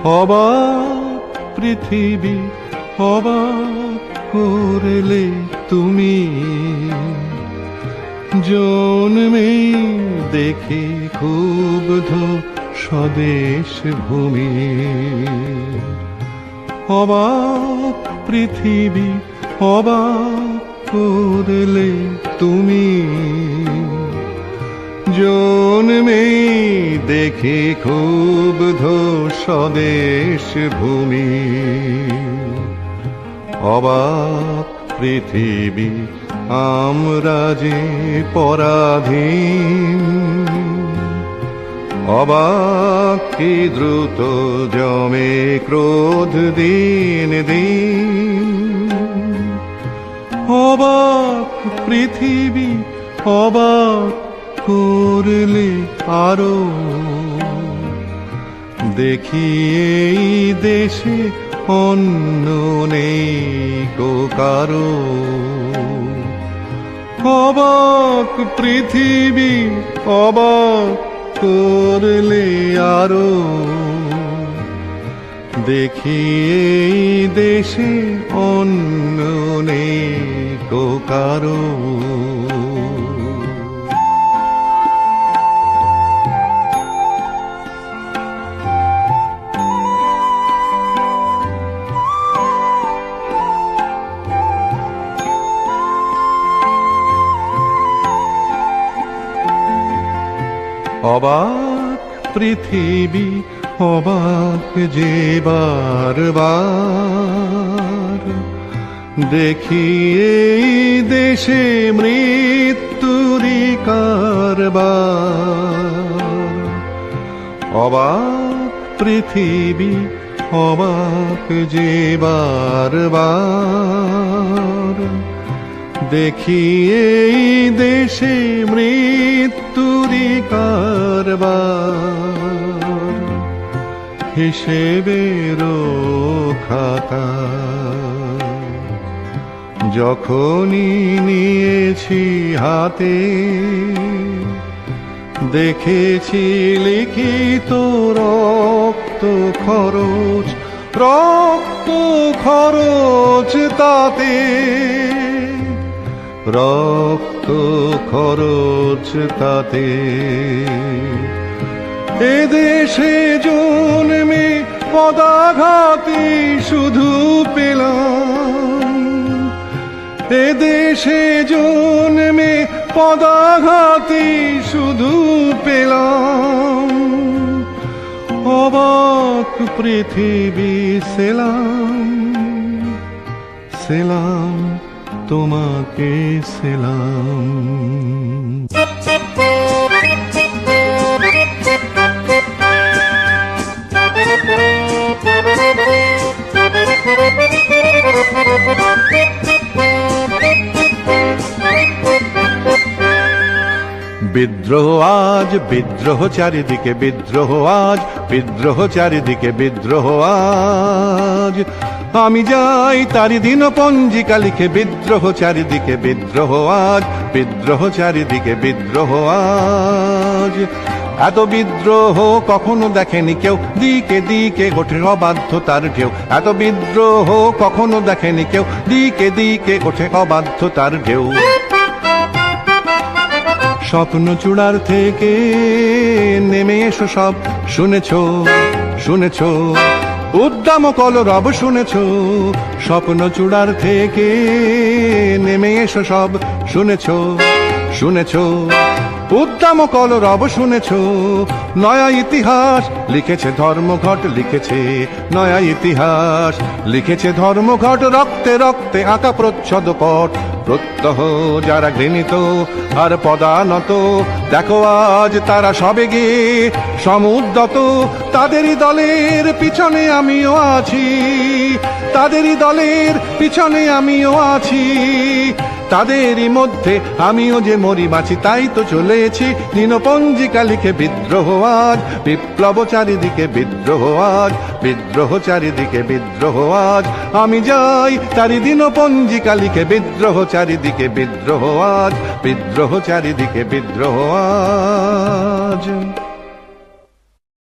অবাক পৃথিবী অবাক করলে তুমি, জন্মে দেখে ক্ষুব্ধ স্বদেশ ভূমি। অবাক পৃথিবী অবাক করলে তুমি, জন্মে দেখে ক্ষুব্ধ স্বদেশ ভূমি। অবাক পৃথিবী আমরা যে পরাধীন, অবাক কি দ্রুত জমে ক্রোধ দিন দিন। অবাক পৃথিবী অবাক করলে আরো, দেখি এই দেশে অন্য নেই কো কারো। অবাক পৃথিবী অবাক করলে আরো, দেখি এই দেশে অন্য নেই কো কারো। অবাক পৃথিবী অবাক যে বারবার, দেখি এই দেশে মৃত্যুরই কারবার। অবাক পৃথিবী অবাক যে বারবার, দেখি এই দেশে মৃত্যুরই কারবার। হিসেবেরও খাতা যখনই নিয়েছি হাতে, দেখেছি লিখিত রক্ত খরচ, রক্ত খরচ তাতে। রক্ত খরচ তাতে। এদেশে জন্মে পদাঘাতে শুধু পেলাম, এদেশে জন্মে পদাঘাতে শুধু পেলাম। অবাক পৃথিবী সেলাম, সেলাম তোমাকে সেলাম। বিদ্রোহ আজ, বিদ্রোহ চারিদিকে, বিদ্রোহ আজ, বিদ্রোহ চারিদিকে, বিদ্রোহ আজ। আমি যাই তারি দিন পঞ্জিকা লিখে, বিদ্রোহ চারিদিকে, বিদ্রোহ আজ, বিদ্রোহ চারিদিকে, বিদ্রোহ আজ। এত বিদ্রোহ কখনো দেখেনি কেউ, দিকে দিকে ওঠে অবাধ্যতার ঢেউ। এত বিদ্রোহ কখনো দেখেনি কেউ, দিকে দিকে ওঠে অবাধ্যতার ঢেউ। স্বপ্ন চূড়ার থেকে নেমে এসো সব, শুনেছ শুনেছ উদ্দাম কলরব শুনেছ। স্বপ্ন চূড়ার থেকে নেমে এসো সব, শুনেছ শুনেছ উদ্দাম কলরব শুনেছ। নয়া ইতিহাস লিখেছে ধর্মঘট, লিখেছে নয়া ইতিহাস লিখেছে ধর্মঘট। রক্তে রক্তে আঁকা প্রচ্ছদ পট, প্রত্যহ যারা ঘৃণিত আর পদানত, দেখো আজ তারা সবে গিয়ে সমুদ্যত। তাদেরই দলের পিছনে আমিও আছি, তাদেরই দলের পিছনে আমিও আছি। তাদেরই মধ্যে আমিও যে মরি বাঁচি, তাই তো চলেছি দিনপঞ্জিকা লিখে। বিদ্রোহ আজ, বিপ্লব চারিদিকে, বিদ্রোহ আজ, বিদ্রোহ চারিদিকে, বিদ্রোহ আজ। আমি যাই তারি দিনপঞ্জিকা লিখে, বিদ্রোহ চারিদিকে, বিদ্রোহ আজ, বিদ্রোহ চারিদিকে, বিদ্রোহ আজ।